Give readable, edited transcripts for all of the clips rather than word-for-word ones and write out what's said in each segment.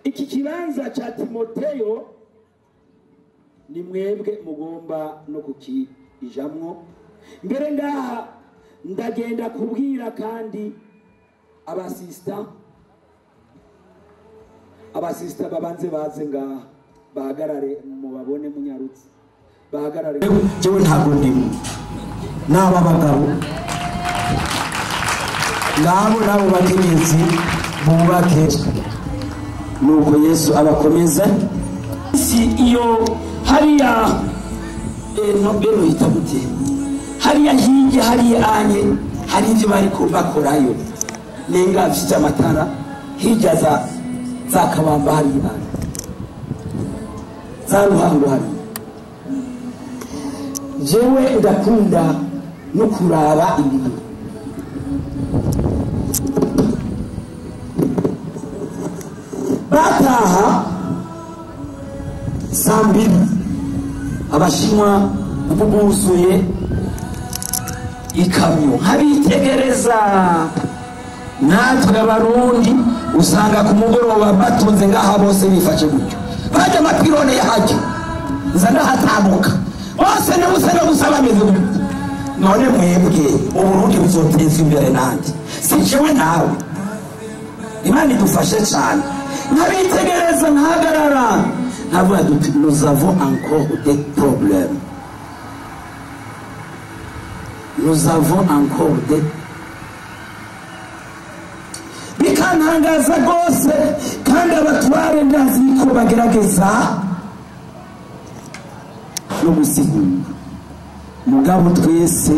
iki kibanza cha Timoteyo ni mwebwe mugomba no kukijamwo. Mbere ngaha ndagenda kubwira kandi abasista babanze baze ngaha bahagarare mubabone munyarutse bahagarare. Jewe ntabwo ndimo n'aba bagabo nabo bakenyezi bubake nuko Yesu abakomeza. Si iyo hariya nobero hitabute hariya hinge hariya anye hari ibyo bari kubakorayo nenga afite amatara hirya za kabamba hariya za ruhango hari. Jewe ndakunda no kuraba ibintu bataha sambiri abashinwa bubuzuye ikamyo habitegereza. Natwe abarundi usanga ku mugoroba batunze ngaha bose bifashe gutyo baje amapirone yahajya nzana hatamuka bose n'ubusana busaba bameze gutyo. None mwebwe uburundi buzoteza imbere nandi sijewe nawe. Imana idufashe cyane. Nabitegereza ntahagarara ntavuga duti nous avons encore des problèmes, nous avons encore des bikantangaza rwose kandi abatware ndazi ko bagerageza no gusigura mugabo twese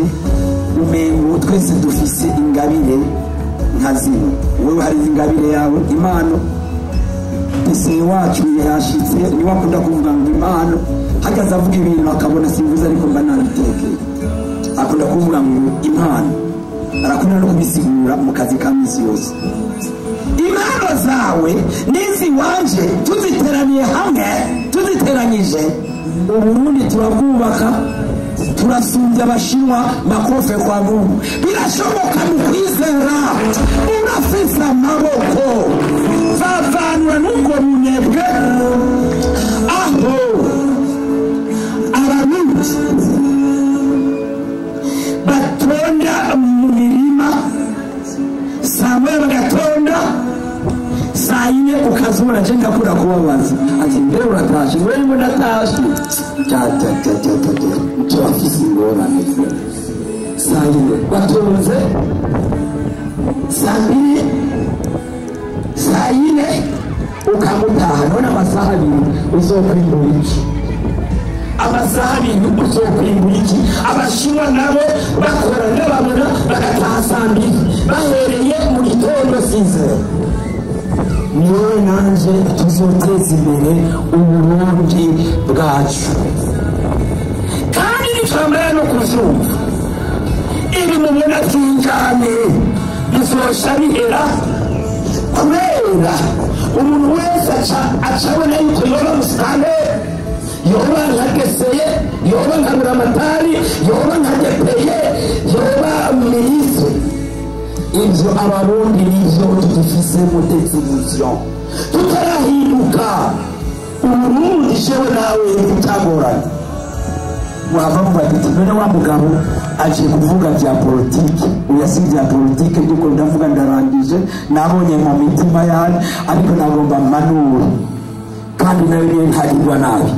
umengo twese dufise ingabire nkazino. Wewe hari ingabire yawe impano ese wacu yashitse ni wakunda kuvuga ngo impano hakaza avuga ibintu akabona simvuze ariko mba nabitekeye. Akunda kuvuga ngo impano arakunda no kubisigura mu kazi ka misi yose. Impano zawe nizi wanje tuziteraniye hamwe tuziteranyije uburundi turabwubaka turasumbya abashinwa makofe kwa Mungu. Birashoboka mu kwizera urafise amaboko vavanura n'ubwo bunebwe aho abarundi batonda mu mirima samwe bagatonda sayine ukazura jenga kura kubabaza ati mbere uratashe wewe ngo ndatashe cyo afisi ngorane sayine batonze sayine ukamutaha. None amasaha abiri uzokwimbura iki? Amasaha abiri uzokwimbura iki? Abashinwa nabo bakora n'ababona bagataha saa mbiri bahereye mu gitondo sizere. Niwe nanje tuzoteza imbere uburundi bwacu kandi nitwambaye no kuvyumva iri mubona twinjane bizosha bihera kubera umuntu wese acabona yuko yoba musitane yoba nkageseye yoba nkaburamatari yoba nkadepeye yoba minisitiri. Ibyo abarundi nivyo tudufise mu destitution tutarahinduka uburundi jewe nawe tutagorana. Mwava mu bagiti none wa mugabo aje kuvuga vya politiki uyasi vya politiki ndiko ndavuga ndarangije nabonye mu mitima yawe ariko nagomba manura kandi nawe ntagirwa nabi.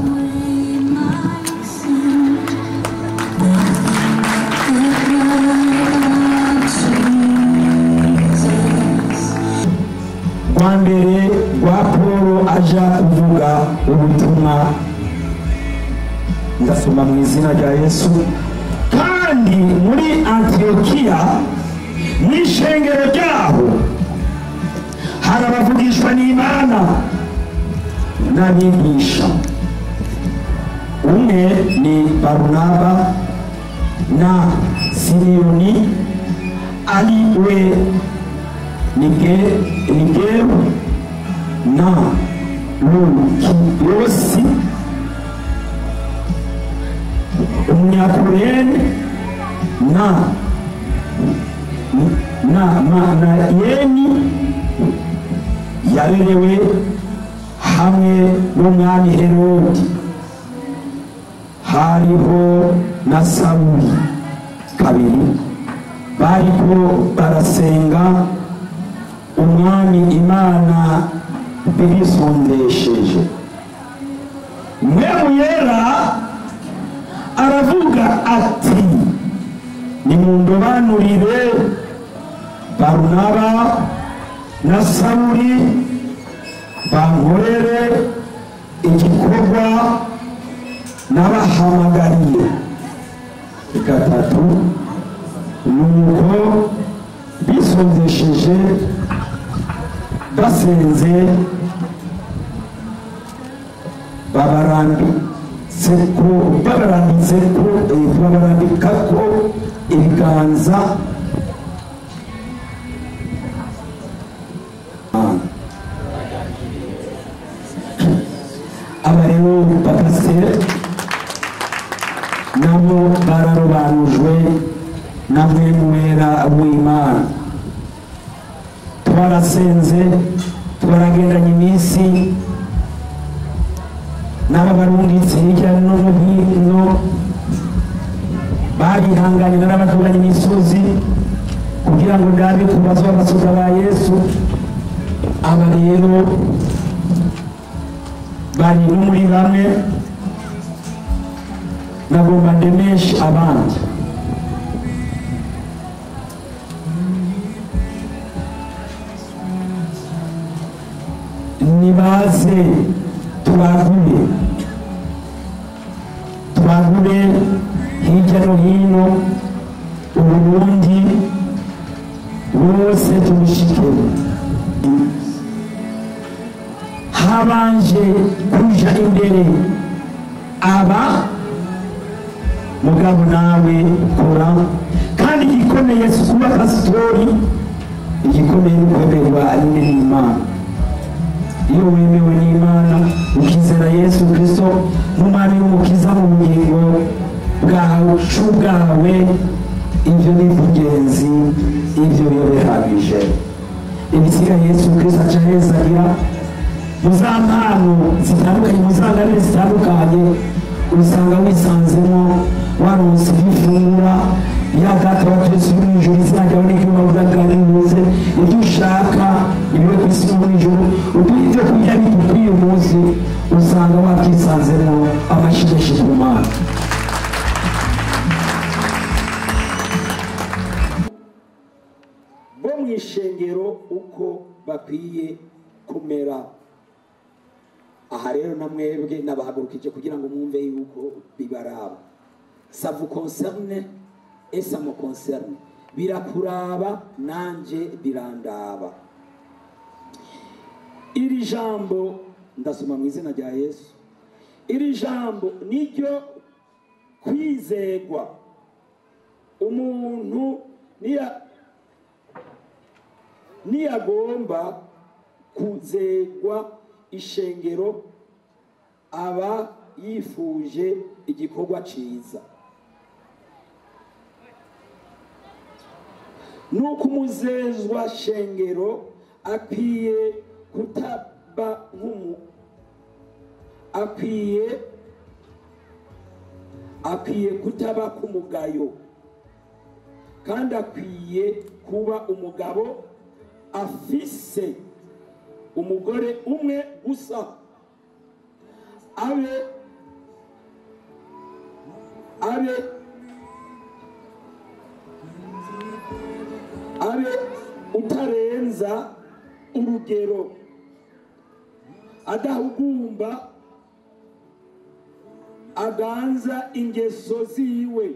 Mbere rwa Paul aja kuvuga ubutumwa ndasoma mu izina rya Yesu kandi muri Antiokia n'ishengero ryaho hari abavugishwa n'Imana n'abigisha. Umwe ni Barnaba na Simoni ali we Nigero na Lukiyosi Umunyakurene na Manayeni yarerewe hamwe n'umwami Herodi hariho na Sawuli kabiri bariko barasenga umwami Imana birisondesheje. Mpwemu Yera aravuga ati nimundobanurire Barunaba na Sawuli bankorere igikorwa nabahamagariye. Gatatu nuko bisondesheje basenze babarambikako ibiganza aba rero bapasiteri nabo bararobanujwe na Mpwemu Wera w'Imana. Twarasenze twaragendanye iminsi n'ababarungitse hirya no hino barihanganye n'abaturanye imisozi kugira ngo ndabe kubazwa abasoza ba Yesu. Aba rero bari no muri bamwe nagomba ndemeshe abandi. Nibaze tubagure hirya no hino Uburundi bose tubishikire. Habanje kuja imbere aba mugabo nawe kora kandi igikomeye si kuba pasitori, igikomeye ni kwemerwa n'Imana. Iyo wemewe n'Imana ukizera Yesu Kristo nk'umwami n'umukiza mu bugingo bwawe, ibyo ni ingenzi, ibyo biba bihagije. Ibisiga Yesu Kristo acahezagira muzampano zitandukanye, muzanganire zitandukanye, usanga wisanzemo waronse ibifungura ya data wa Kristo uri mu ijuru, izina ryawe n'iry'ubavugaganize ibyo ushaka ibibe ku isi no mu ijuru. Ibyo kurya bidukwiye umunsi usanga wabyisanzemo amashigeshi ku Mana. Bo mu ishengero uko bakwiye kumera. Aha rero na mwebwe nabahagurukije kugira ngo mwumve yuko bibaraba. Ça vous concerne et ça me concerne. Birakuraba nanje birandaba. Iri jambo ndasoma mu izina rya Yesu. Iri jambo niryo kwizegwa. Umuntu niyagomba kuzegwa ishengero aba yifuje igikorwa ciza. Nuko umuzezwa shengero akwiye kutaba akwiye kutaba kumugayo, kandi akwiye kuba umugabo afise umugore umwe gusa, abe utarenza urugero, adahugumba, aganza ingeso ziwe,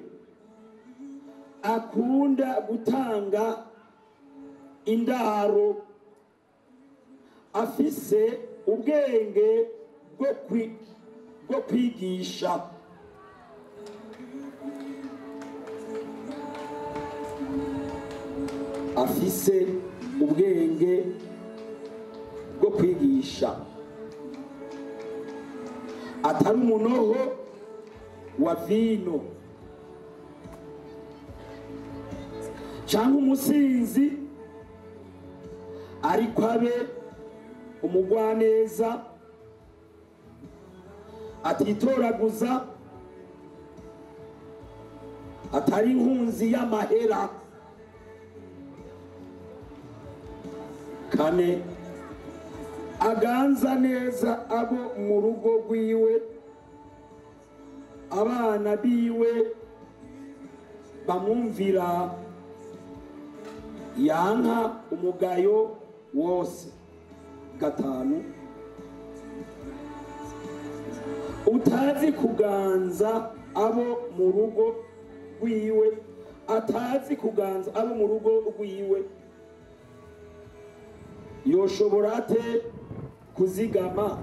akunda gutanga indaro, afise ubwenge bwo kwigisha, afise ubwenge bwo kwigisha, atari umunoho wa vino cyangwa umusinzi, ariko abe umugwaneza atitoraguza, atari inkunzi y'amahera. Kane, aganza neza abo mu rugo rwiwe, abana biwe bamwumvira, yanka umugayo wose. Gatanu, utazi kuganza abo mu rugo rwiwe, atazi kuganza abo mu rugo rwiwe, yoshobora ate kuzigama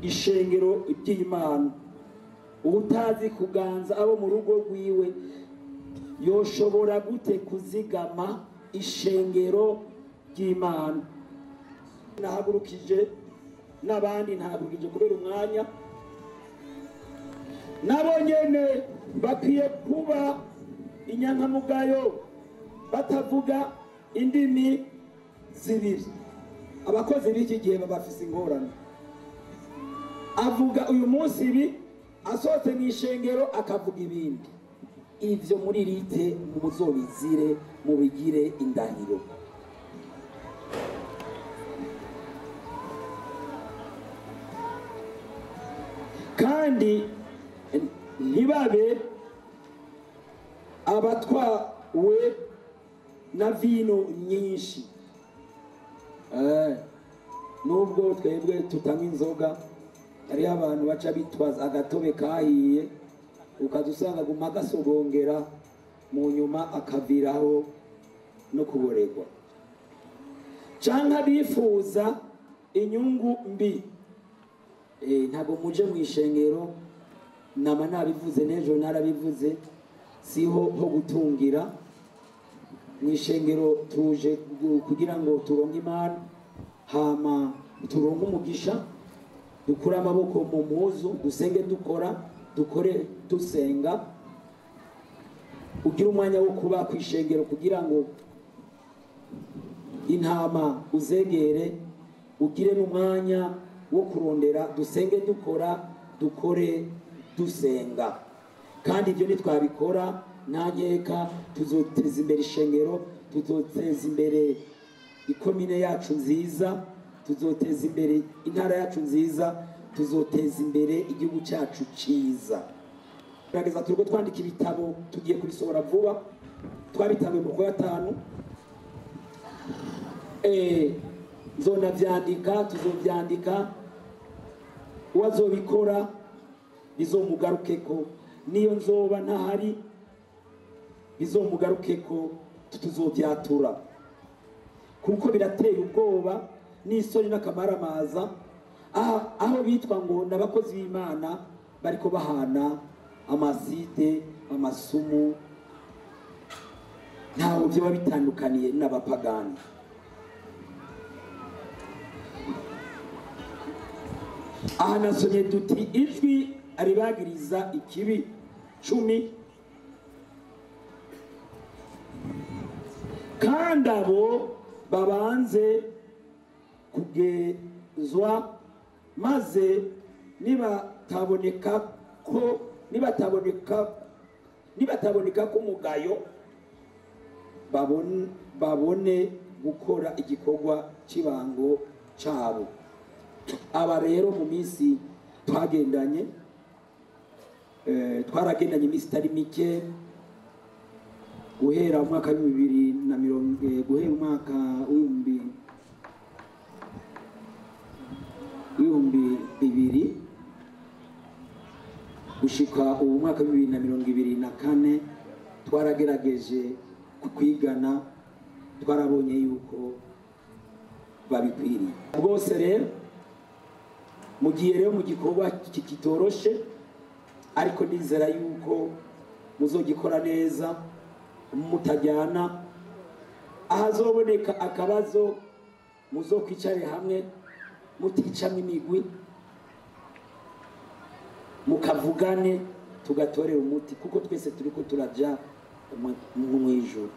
ishengero ry'Imana? Utazi kuganza abo mu rugo rwiwe yoshobora gute kuzigama ishengero ry'Imana? Nahagurukije n'abandi ntahagurukije kubera umwanya. Nabo nyene bakwiye kuba inyankamugayo, batavuga indimi zibiri. Abakozi b'iki gihe babafise ingorane. Avuga uyu munsi ibi, asohotse mu ishengero akavuga ibindi. Ivyo muri rite muzobizire, mubigire indahiro. Kandi ntibabe abatwawe na vino nyinshi. Nubwo twebwe tutanywa inzoga, hariho abantu baca bitwaza agatobe kahiye, ukadusanga guma gasogongera, mu nyuma akaviraho no kuboregwa. Canke bifuza inyungu mbi. Ntabwo muje mu ishengero, nama nabivuze n'ejo narabivuze, siho ho gutungira. Mu ishengero tuje kugira ngo turonke Imana, hama turonke umugisha, dukura amaboko mu muzu, dusenge dukore dusenga. Ugira umwanya wo kuba ku ishengero kugira ngo intama uzegere, ugire n'umwanya wo kurondera dusenge dukore dusenga. Kandi ibyo nitwabikora nanyeka tuzoteza imbere ishengero, tuzoteza imbere ikomine yacu nziza, tuzoteza imbere intara yacu nziza, tuzoteza imbere igihugu cyacu ciza. Turageza turiko twandika ibitabo, tugiye kubisohora vuba. Twabitanguye mu kwa 5. Zona vyandika, tuzovyandika. Uwazobikora bizomugarukeko, niyo nzoba ntahari bizomugarukeko, tuzovyatura. Kuko birateye ubwoba n'isoni n'akamaramaza, aho bitwa ngo n'abakozi b'Imana bariko bahana amasite, amasumu, ntaho byo bitandukaniye n'abapagani. Aha nasomye duti ijwi aribagiriza ikibi 10, kandi abo babanze kugezwa, maze nibataboneka ko umugayo, babone gukora igikorwa cy'ibango cyabo. Aba rero mu minsi twagendanye, twaragendanye iminsi itari mike, guhera umwaka wa 2020, guhera umwaka w'ibihumbi 2000 gushika ubu mwaka wa 2024, twaragerageje kwigana, twarabonye yuko babikwiriye bwose. Rero mugiye rero mu gikorwa kitoroshe, ariko nizera yuko muzogikora neza, mutajyana. Ahazoboneka akabazo muzokwicare hamwe, muticamwe imigwi, mukavugane, tugatorera umuti, kuko twese turiko turaja mu ijuru.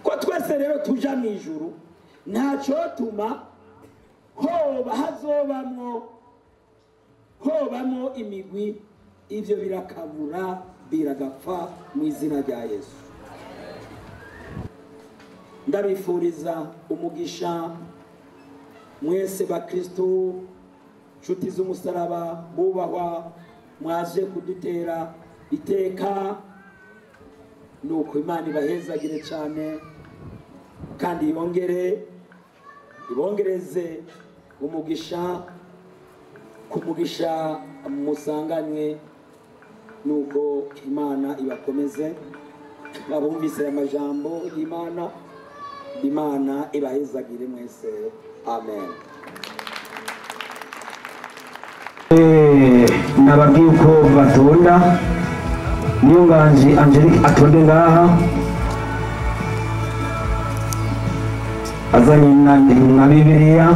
Ko twese rero tuja mu ijuru, ntaco tuma hoba hazobamwo hobamo imigwi ivyo birakabura biragapfa mu izina rya Yesu. Ndabifuriza umugisha mwese bakristo nshuti z'umusaraba bubahwa mwaje kudutera iteka, nuko Imana ibahezagire cyane kandi ibongereze umugisha kumugisha musanganywe, nuko Imana ibakomeze babumvise amajambo y'Imana. Imana ibahezagire mwese, amen. Nababwiye uko batonda, niyo nganji Angelique atonde ngaha azanye na Bibiliya,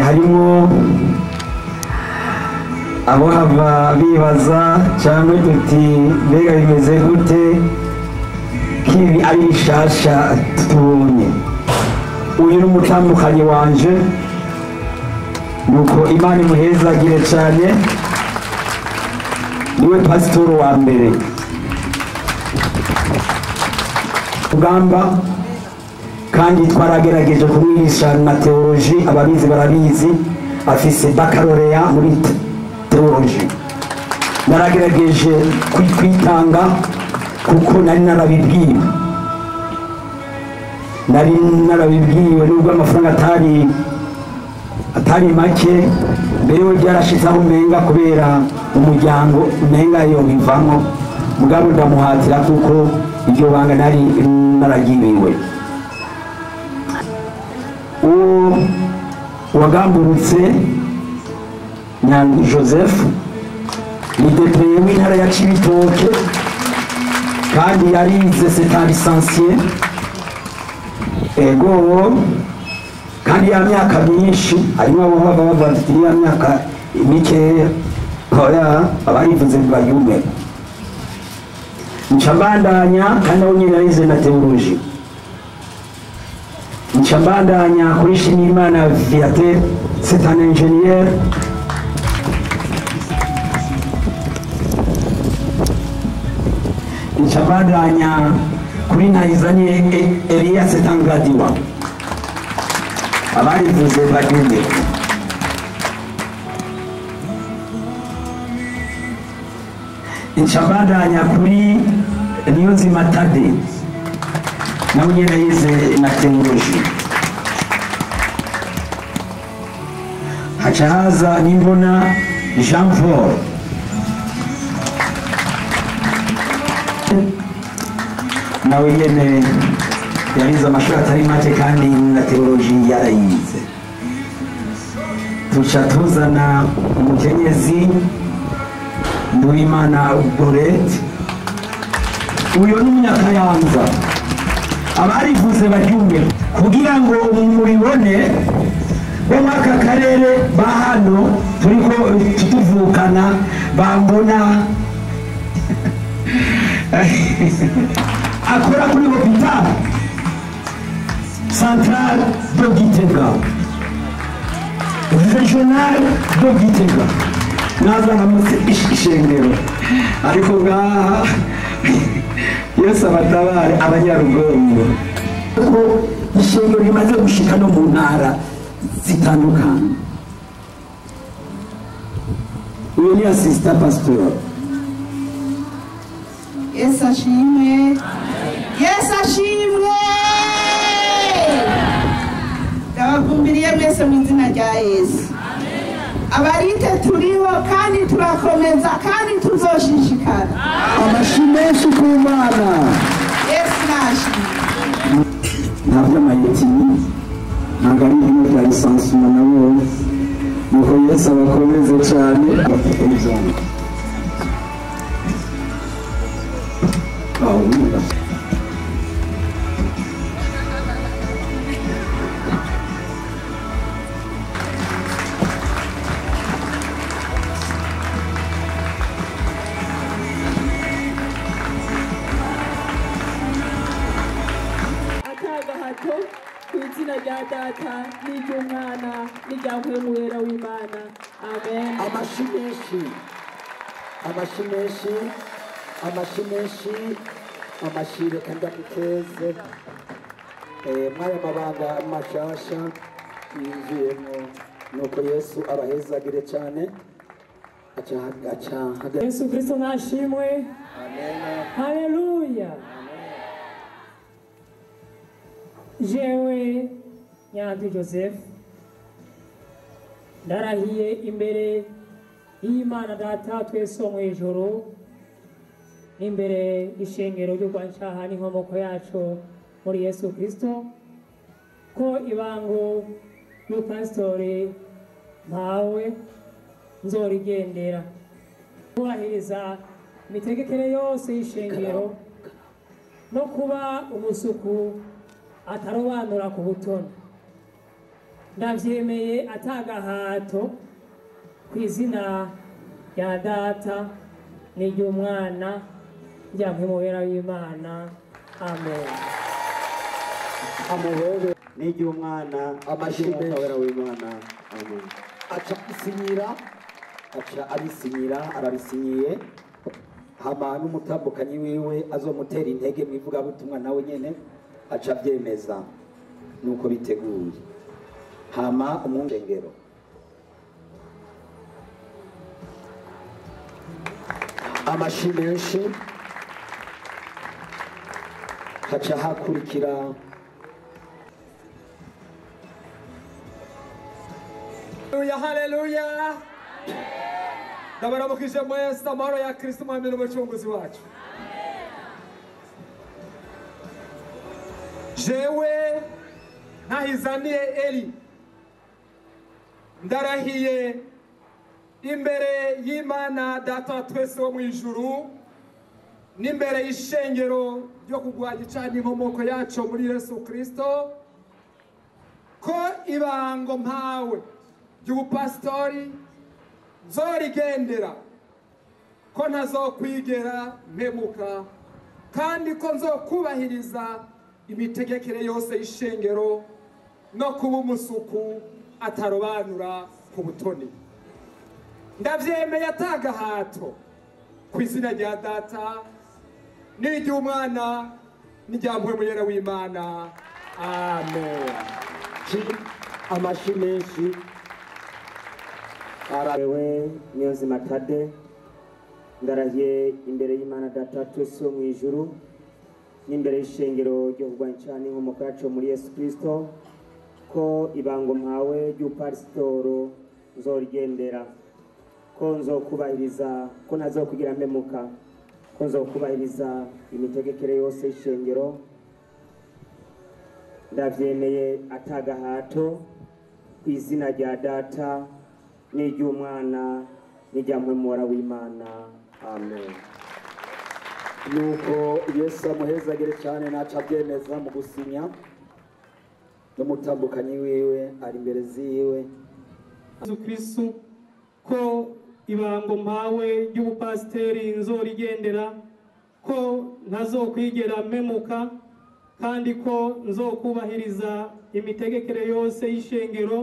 harimo abo hava bibaza cyangwa tuti mbega bimeze gute kibi ari shasha tubonye. Uyu n'umutambukanyi wanje, nuko Imana imuhezagire cyane, niwe pastor wa mbere ugamba, kandi twarageregeje kumwigisha na theology, ababizi barabizi, afise baccalaureat muri theology. Naragerageje kwitanga kuko nari narabibwiwe nubwo amafaranga atari make, mbere we byarashitsaho umenga kubera umuryango umenga yo bivamo, mugabo ndamuhatira kuko iryo banga nari naragiriwe. Wagamburutse Nyangi Joseph ni deputé w'intara ya Cibitoke, kandi yarize c'est un licencié ego, kandi ya myaka myinshi harimo abo bava ya myaka mikeya hoya abarivuze bayume. Ncambandanya kandi aho nyine yarize na theology, ncambandanya kuri Shimimana Viateur, c'est un ingénieur. Ncambandanya kuri Nayizanye Elias, c'est un graduat. Abarivuze bayume. Ncambandanya kuri Niyonzima Tade, nawe nyine yize na theology. Haca haza Nimbona Jean Paul, nawe nyine yarize amashuri atari make kandi na theology yarayize. Tuca tuzana umukenyezi Nduwimana Dorette, uyo n'umunyakayanza. Abarivuze baryumve kugira ngo muribone bo mwaka karere ba hano turiko tutuvukana bambona akora kuri hôpital central de Gitega, regional de Gitega, nazana muse ishengero ariko ngaha Yesu abatabare abanyarugongo ko ishengero rimaze gushika no mu ntara zitandukanye. Uyu ni assistant pastor. Yesu ashimwe, Yesu ashimwe. Ndabakumbiriye mwese mu izina rya Yesu. Abarite turiho kandi turakomeza kandi tuzoshishikara. Amashimeshi ku Mana. Yesu nashimwe. Ntabyo amayeti ntabwo ari ibintu bya lisansi nabo, nuko Yesu abakomeze cyane. Atagahato ku izina rya Data n'iry'umwana n'iryampwemu wera w'Imana amen. amashire kandi amuteze mwaya mabanga mashasha yinjiyemo nuko Yesu abahezagire cyane aca Yesu Kristo nashimwe. amen. Haleluya. Jewe Nyandwi Joseph ndarahiye imbere y'Imana Data twese mu ijoro n'imbere y'ishengero ry'Urwanshaha n'inkomoko yacu muri Yesu Kristo ko ibango y'upasitori mpawe nzorigendera kubahiriza imitegekere yose y'ishengero no kuba umusuku atarobanura ku butoni. Ndavyemeye atagahato ku izina rya Data n'iry'Umwana n'iryampwemu wera w'Imana amen. amuhebe n'iry'Umwana n'iryampwemu wera w'Imana amen. aca abisinyira arabisinyiye hama n'umutambukanyi wiwe azomutera intege mu ivugabutumwa nawe nyene aca abyemeza nuko biteguye hama umwungengero amashi menshi haca hakurikira haleluya ndabaramukije mwese amahoro ya Kristo umwami n'umucunguzi wacu. jewe ntahizaniye Eli ndarahiye imbere y'Imana Data twese wo mu ijuru n'imbere y'ishengero ryo kugwanya cyane inkomoko yacu muri Yesu Kristo ko ibango mpawe ry'ubupasitori nzorigendera, ko ntazokwigera mpemuka kandi ko nzokubahiriza imitegekere yose y'ishengero no kuba umusuku atarobanura ku butoni. Ndavyemeye atagahato ku izina rya Data n'iry'Umwana n'iryampwemu wera w'Imana amen. amashi menshi arawe Niyonzima Tade ndarahiye imbere y'Imana Data twese wo mu ijuru n'imbere y'ishengero ryo kurwanya n'inkomoko yacu muri Yesu Kristo ko ibango mpawe ry'upasitoro nzorigendera, ko nzokubahiriza, ko ntazokugira mpemuka, ko nzokubahiriza imitegekere yose y'ishengero. Ndavyemeye atagahato ku izina rya Data n'iry'Umwana n'iryampwemu wera w'Imana amen. nuko Yesu amuhezagire cyane naca abyemeza mu gusinya n'umutambukanyi wiwe ari imbere ziwe. Yesu Kristo ko ibango mpawe ry'ubupasiteri nzorigendera, ko ntazokwigera mpemuka kandi ko nzokubahiriza imitegekere yose y'ishengero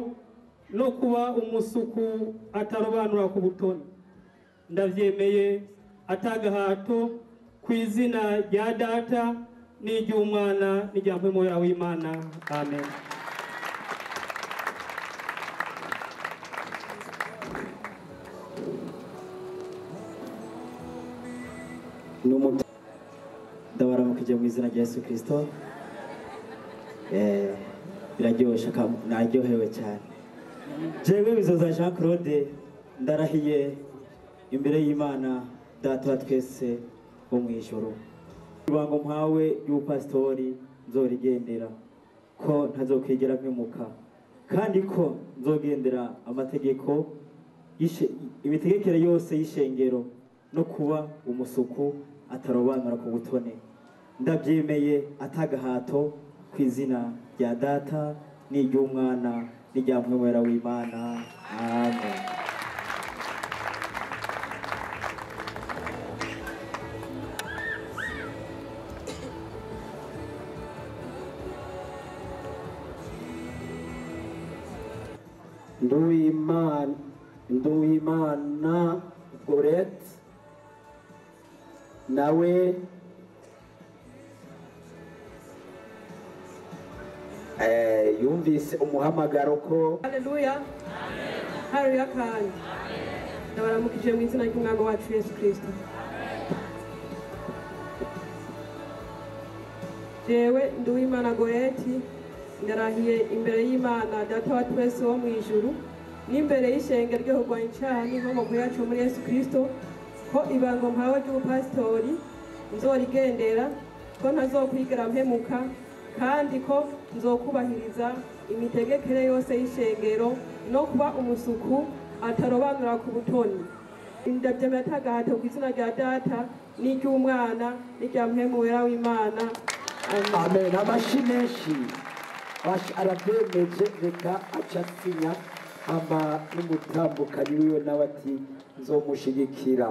no kuba umusuku atarobanura ku butoni. Ndavyemeye atagahato ku izina rya Data n'iry'Umwana n'iryampwemu wera w'Imana amen. Ndabaramukije mu izina rya Yesu Kristo. Biraryoshe naryohewe cyane. Jewe Bizoza Jean Claude ndarahiye imbere y'Imana Data twese wo mu ijuru ibango mpawe y'ubupasitori nzorigendera, ko ntazokwigera mpemuka kandi ko nzogendera amategeko imitegekere yose y'ishengero no kuba umusuku atarobanura ku butone. Ndabyemeye atagahato ku izina rya Data n'iry'Umwana n'iryampwemu wera w'Imana amen. Nduwimana Gorette nawe yumvise umuhamagaro ko haleluya haleluya kandi ndabaramukije mu izina ry'umwami wacu Yesu Kristo. Jewe Nduwimana Gorette ndarahiye imbere y'Imana data wa twese wo mu ijuru n'imbere y'ishengero ryo kurwanya icyaha n'inkomoko yacu muri Yesu Kristo ko ibango mpawe ry'ubupasitori nzorigendera, ko ntazokwigera mpemuka, kandi ko nzokubahiriza imitegekere yose y'ishengero no kuba umusuku atarobanura ku butoni. Ndabyemera tagahato ku izina rya data n'iry'umwana n'irya mpemu wera w'Imana. Amen. Amashimeshi arabyemeje, reka acasinya amba n'umutambukanyi wiwe nawe ati nzomushigikira.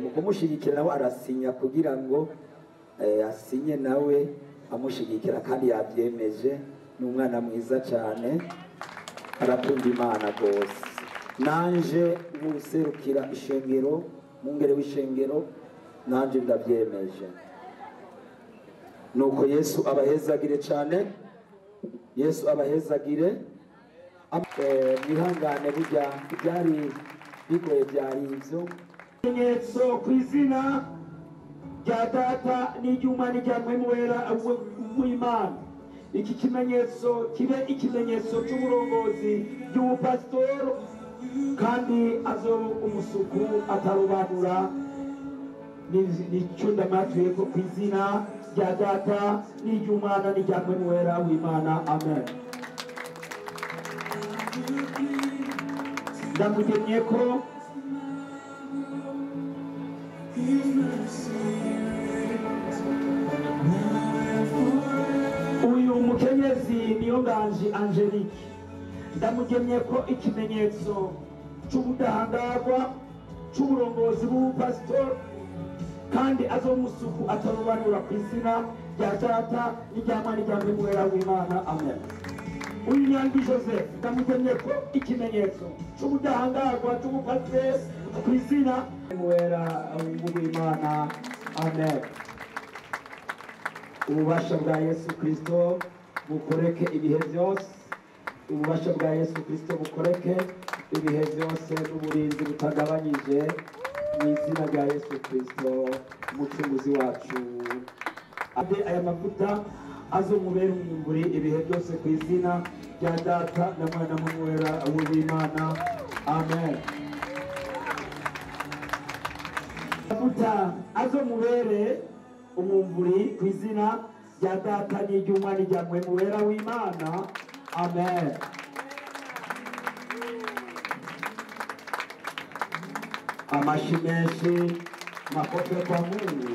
Mu kumushigikira nawe arasinya kugira ngo asinye nawe amushigikira, kandi yabyemeje. Ni umwana mwiza cyane, arakunda Imana rwose. Nanje nk'userukira ishengero, mungere w'ishengero, nanje ndabyemeje. Nuko Yesu abahezagire cyane, Yesu abahezagire. Mwihangane burya byari bigoye, byari ibyo ikimenyetso ku izina rya data n'iry'umwana n'irya mpemu wera w'Imana. Iki kimenyetso kibe ikimenyetso cy'uburongozi by'ubupasitoro, kandi azoba umusuku atarobanura. Nicyo ndamatuye ko ku izina rya data n'iry'umwana n'irya mpemu wera w'Imana. Amen. Ndamugenye ko uyu mukenyezi niyo Nganji Angelique, ndamugenye ko ikimenyetso cy'ubudahangarwa cy'uburongozi bw'ubupasitori, kandi azomusuku atarobanura ku izina rya data n'irya mwana n'irya mpemu wera w'Imana. Amen. Uyu Nyangi Joseph, ndamugenye ko ikimenyetso cy'ubudahangarwa cy'ubupasitori ku izina wera w'Imana. Amen. Ububasha bwa Yesu Kristo bukoreke ibihe byose, ububasha bwa Yesu Kristo bukoreke ibihe byose, n'uburinzi butagabanyije, mu izina rya Yesu Kristo umucunguzi wacu. Aya mavuta azomubera umwunguri ibihe byose ku izina rya data na mwana wera w'Imana. Amen. Amavuta azomubere umwunguri ku izina rya data n'iry'umwana n'irya mpemu wera w'Imana. Amen. Amashi menshi, makofi kwa Mungu.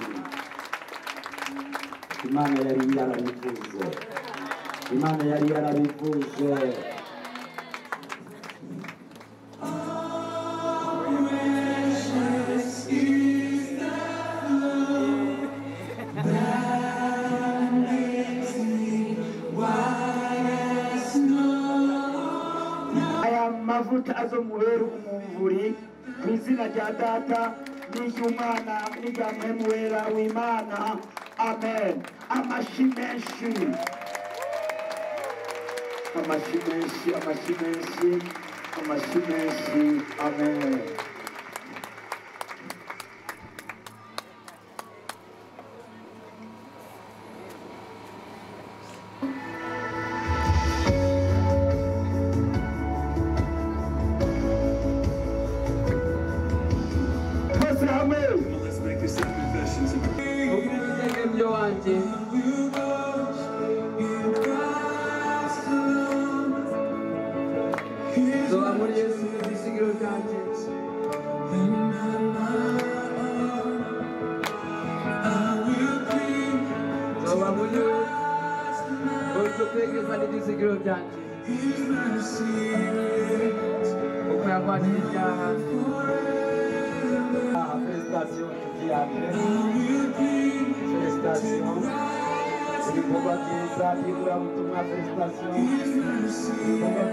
Imana yari yarabivuze, Imana yari yarabivuze. Aya mavuta azomubera umwunguri ku izina rya data n'iry'umwana n'irya mpemu wera w'Imana. Amen. Amashi menshi, amashi menshi, amashi menshi, amashi menshi. Amen.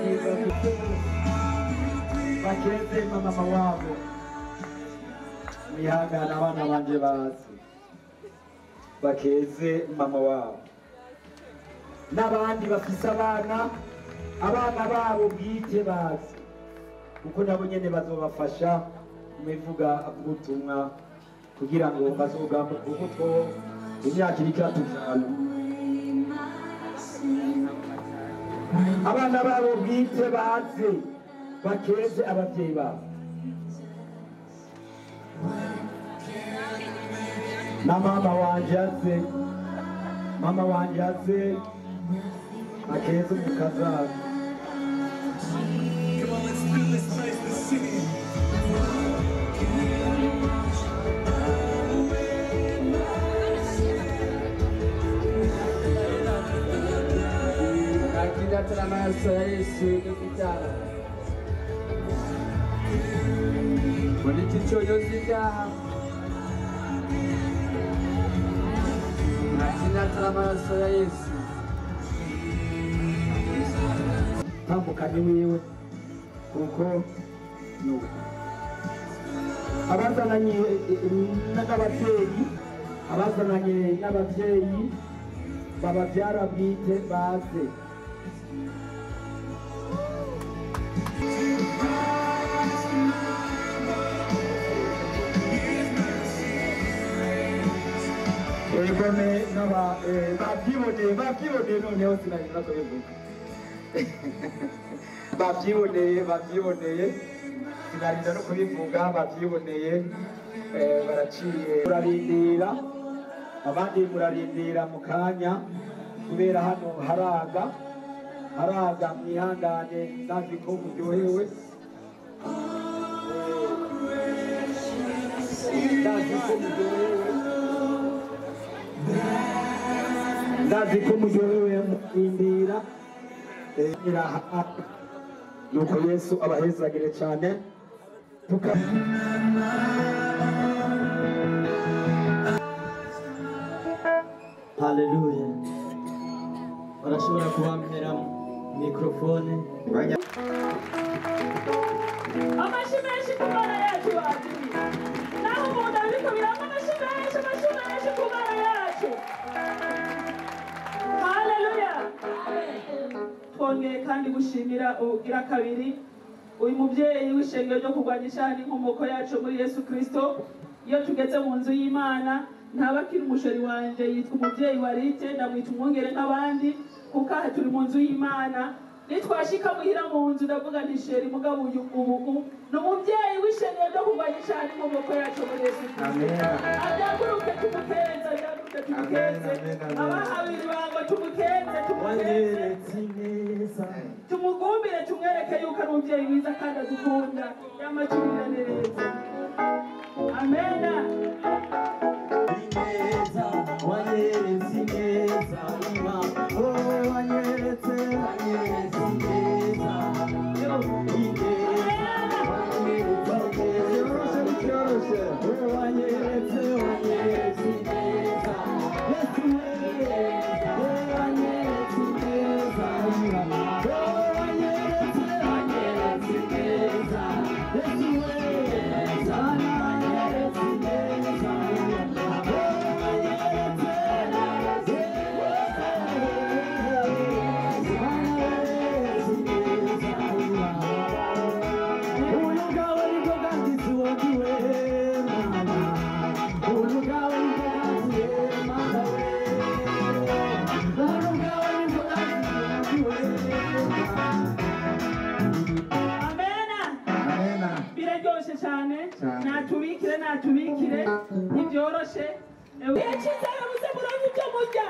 Félicitations. bakeze mama wabo mwihangana abana banje bazi bakeze mama wabo n'abandi bafise abana babo bwite bazi kuko nabo nyene bazobafasha mubivuga ubutumwa kugira ngo bazogamba kuko imyaka iriko iratujana abana babo bwite bazi bakeze abavyeyi babo na mama wanje aze akeze umukazana Akira amaraso ya Yesu y'igitara muri iki cyoyozi ibyaha akira amaraso ya Yesu tambukanye wiwe kuko abazananye n'abavyeyi babavyara bwite baze egome bavyiboneye noneho sinabibona ko bivuga bavyiboneye sinarinda no kubivuga bavyiboneye baraciye murarindira abandi murarindira mu kanya kubera hano haraga mwihangane ndazi ko muryohewe ndazi ko muryohewe murindira nuko Yesu abahezagire cyane haleluya barashobora kubampera mikrofone amashi menshi ku mana yacu waziye naho umuntu ariko biramo amashi menshi ku mana yacu haleluya twongeye kandi gushimira ubugira kabiri uyu mubyeyi w'ishengero ryo kurwanyisha n'inkomoko yacu muri Yesu Kristo iyo tugeze mu nzu y'Imana ntabakira umusheri wanje yitwa umubyeyi warite ndamwita umwongere nk'abandi kuko aha turi mu nzu y'Imana nitwashika muhira mu nzu ndavuga nti sheri mugabo uyu ubu ni umubyeyi w'ishengero ryo kurwanyisha n'inkomoko yacu muri Yesu Kristo adaguruke tumukenze abahawe ibibango tumukenze tumugumbire tumwereke yuko ari umubyeyi mwiza kandi adukunda yamacurira neza amena wanyeretse neza wanyeretse natubikire ntibyoroshe yacizaga muze muronke ibyo murya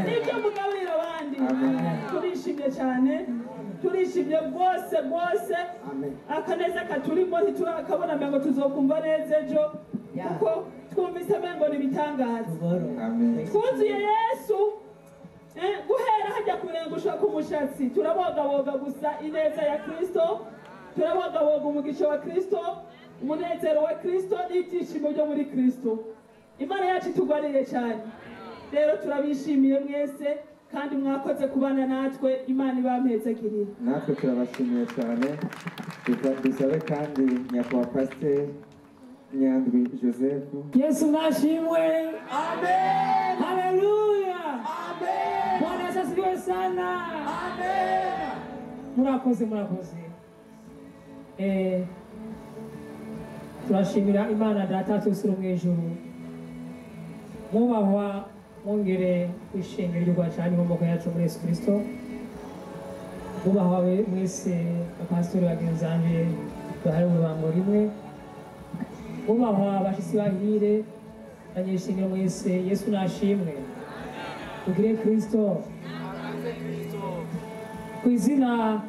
n'ibyo mugaburira abandi turishimye cyane turishimye rwose akaneza katurimo ntiturakabona ngo tuzokumva neza ejo kuko twumvise amengo n'ibitangaza twuzuye Yesu guhera hajya kurengusha ku mushatsi turabogaboga gusa ineza ya Kristo turabogaboga umugisha wa Kristo umunezero wa Kristo n'ibyishimo byo muri Kristo Imana yacu tugwarire cyane rero turabishimiye mwese kandi mwakoze kubana natwe. Imana ibampezekirire. natwe turabashimiye cyane. Reka dusabe kandi nyakubahwa Pasiteri Nyandwi Joseph. Yesu nashimwe. Amen. Haleluya. Amen. Bwana asifiwe sana. Amen. Murakoze. Turashimira Imana Data twese uri mu ijuru. Mubahwa mwongere kwishengera igikorwa cyane mu maboko yacu muri Yesu Kristo. Mubahwa mwese abapasitori bagenzi banjye bahari mu bango rimwe. Mubahwa abashitsi bahire abanyeshengero mwese. Yesu nashimwe. Tugire Kristo. Ku izina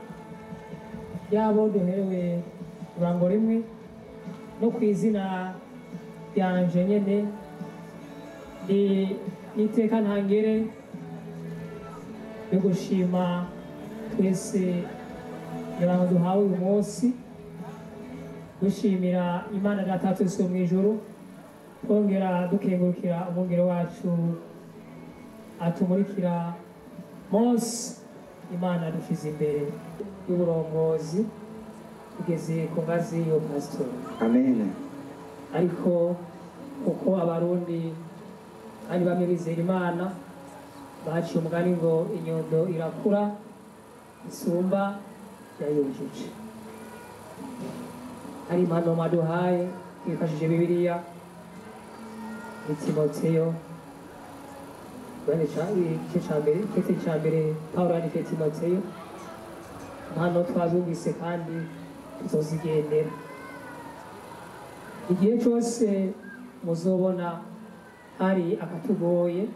ry'abo duherewe urango rimwe no ku izina ryanje nyene ndi iteka ntangere yo gushima twese abantu duhawe uyu munsi, dushimira Imana Data twese mu ijuru, twongera dukengurukira umwungere wacu atumurikira Mose. Imana dushize imbere y'uburongozi tugeze ku ngazi yo pastor. Amen. Ariko uko abarundi kandi bamwe bizera Imana baciye umugani ngo inyondo irakura isumba yayujuje. Hari impano maduhaye twifashishije Bibiliya ni Timoteyo igice cya mbere Pawulo yandikiye Timoteyo. Impano twazumvise kandi tuzozigendera. Igihe cyose muzobona hari akatugoye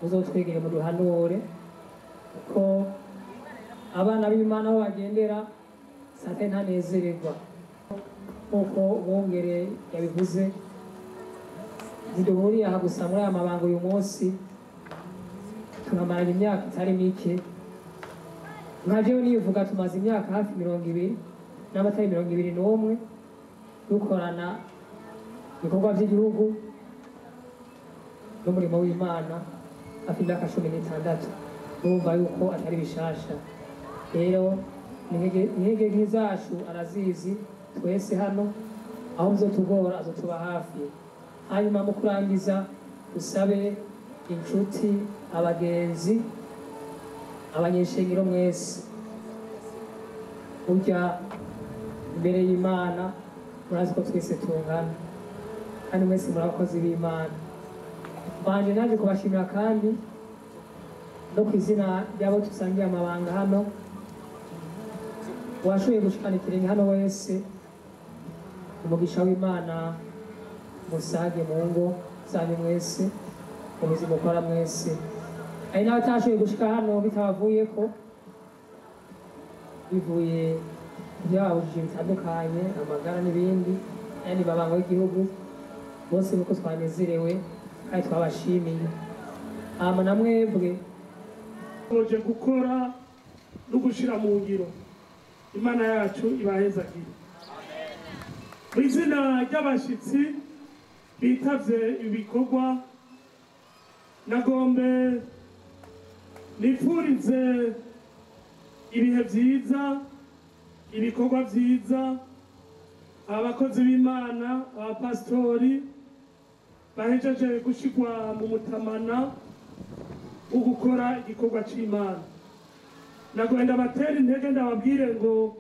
muzotwegere muduhanure, kuko abana b'Imana aho bagendera Satani ntanezererwa. Nk'uko umwungere yabivuze, ntiduhuriye aha gusa muri aya mabanga uyu munsi, turamaranye imyaka itari mike. Nka jewe nivuga tumaze imyaka hafi 20 n'abatari 21 dukorana ibikorwa by'igihugu n'umurimo w'Imana hafi imyaka 16. Numva yuko atari bishasha. Rero intege nk'izacu arazizi twese hano, aho muzotugora azotuba hafi. Hanyuma mu kurangiza usabe inshuti, abagenzi, abanyeshengero mwese, ujya imbere y'Imana murazi ko twese tungana kandi mwese murabakozi b'Imana. Banje naje kubashimira kandi no ku izina ry'abo tusangiye amabanga hano, washoboye gushikana ikirenge hano wese, umugisha w'Imana musage mu ngo zanyu mwese, ubuzima ukora mwese. Ari n'abatashoboye gushika hano bitabavuye ko bivuye byabujije bitandukanye, amagara n'ibindi, yani babango w'igihugu bose nuko twanezerewe kandi twabashimiye. Hama na mwebwe tuje gukora no gushira mu ngiro. Imana yacu ibahezagire. Mu izina ry'abashitsi bitavye ibikorwa, nagombe nifurize ibihe byiza, ibikorwa byiza abakozi b'Imana, abapasitori bahejeje gushigwa mu mutamana wo gukora igikorwa c'Imana. Nagomba batera intege ndababwire ngo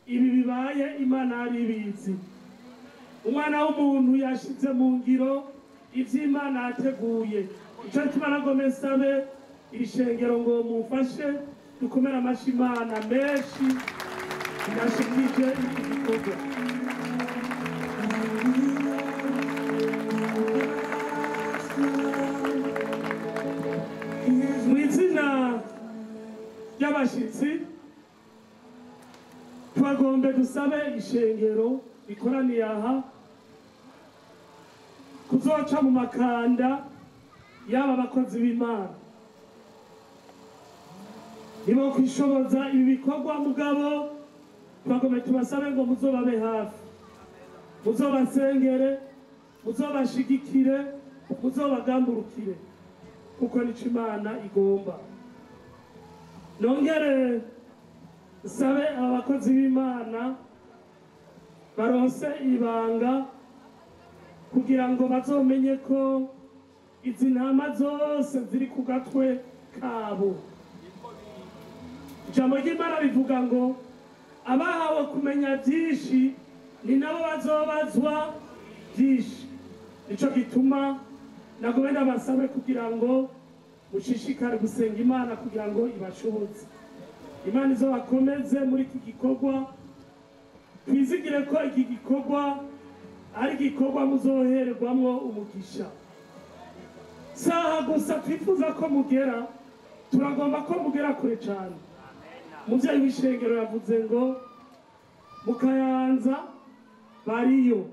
ibi bibaye Imana ari ibizi. Umwana w'umuntu yashize mu ngiro ivy'Imana yateguye. Ico kimana ngome sabe ishengero ngo mufashe dukomera amashi Imana menshi nashikije iki gikorwa. Mu izina ry'abashitsi twagombe dusabe ishengero rikoraniye aha kuzoca mu makanda y'aba bakozi b'Imana. Nibo kwishoboza ibi bikorwa mugabo twagombe tubasabe ngo muzobabe hafi, muzobasengere, muzobashigikire, muzobagamburukire. kuko nicyo imana igomba. Nongere sabe abakozi b'imana baronse ibanga kugira ngo bazomenye ko izi ntama zose ziri ku gatwe kabo. Ijambo ry'Imana rivuga ngo abahawe kumenya byinshi ni nabo bazobazwa byinshi. Nico gituma nagomba basabe kugira ngo mushishikare gusenga Imana kugira ngo ibashoboze. Imana izobakomeze muri iki gikorwa, twizigire ko iki gikorwa ari igikorwa muzohererwamwo umugisha. Saha gusa twifuza ko mugera, turagomba ko mugera kure cyane. Umuvyeyi w'ishengero yavuze ngo mu Kayanza bariyo,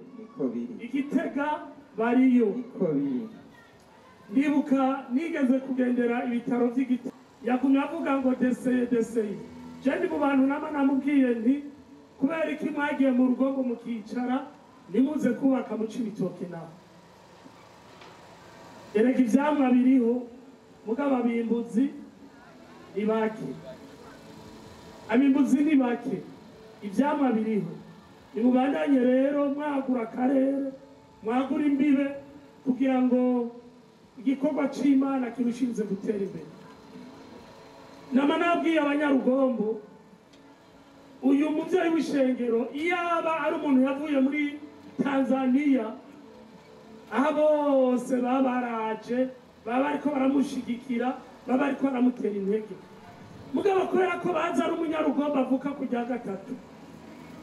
Igitega bariyo. Ndibuka nigeze kugendera ibitaro by'Igitega, yagumye avuga ngo deseye. Je ndi mu bantu nama namubwiye nti kubera iki mwagiye mu rugo ngo mukicara nimuze kubaka mu Cibitoke naho. Erega ivyamwa biriho mugabo abimbuzi ni bake. Abimbuzi ni bake, ivyamwa biriho. Nimubandanye rero mwagura akarere, mwagura imbibe kugira ngo igikorwa c'Imana kirushinze gutera imbere. Nama nabwiye abanyarugombo, uyu muvyeyi w'ishengero iyaba ari umuntu yavuye muri Tanzania, aha bose baba baraje, baba bariko baramushigikira, baba bariko baramutera intege. Mugabo kubera ko baza ari umunyarugombo avuka ku rya gatatu,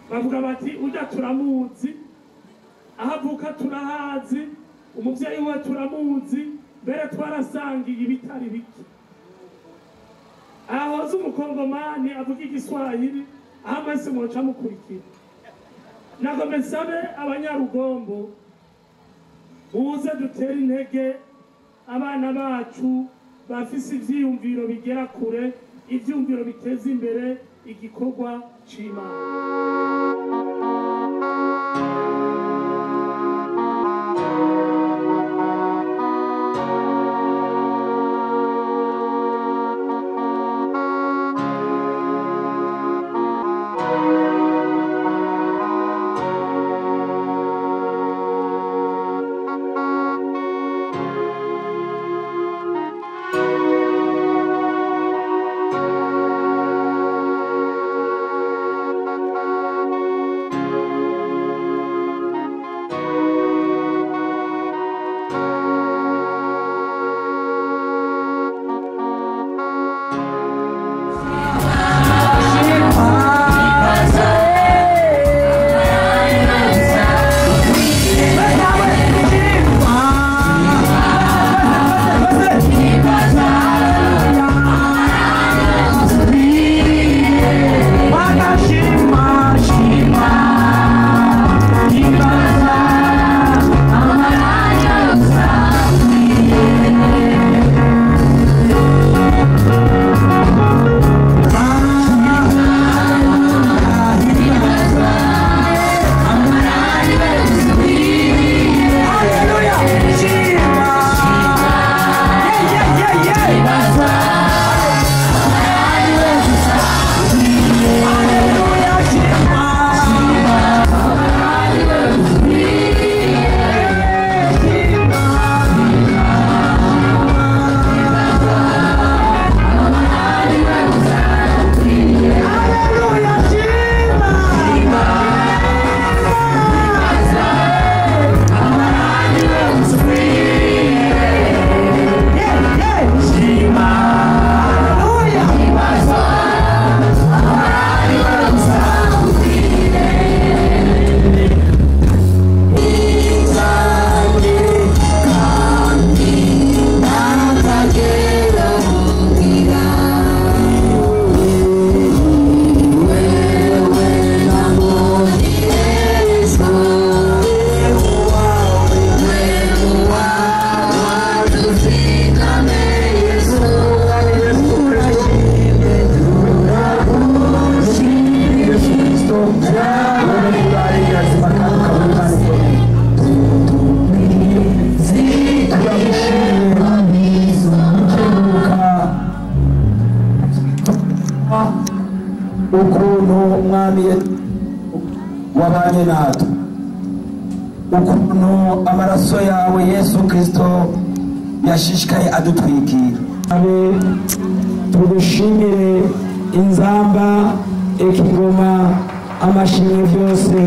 bavuga bati ujya turamuzi, aho avuka turahazi, umuvyeyi we turamuzi, mbere twarasangiye ibitari bike. Ahoze umukongomani avuga igiswahili, aha mwese mwoca mukurikira. Nagomba nsabe abanyarugombo muze dutere intege abana bacu bafise ivyiyumviro bigera kure, ivyumviro biteza imbere igikorwa c'Imana. ukuntu umwami wabanye natwe, ukuntu amaraso yawe Yesu Kristo yashishikaye adutwikira. abe tugushimire inzamba ikigoma amashimwe byose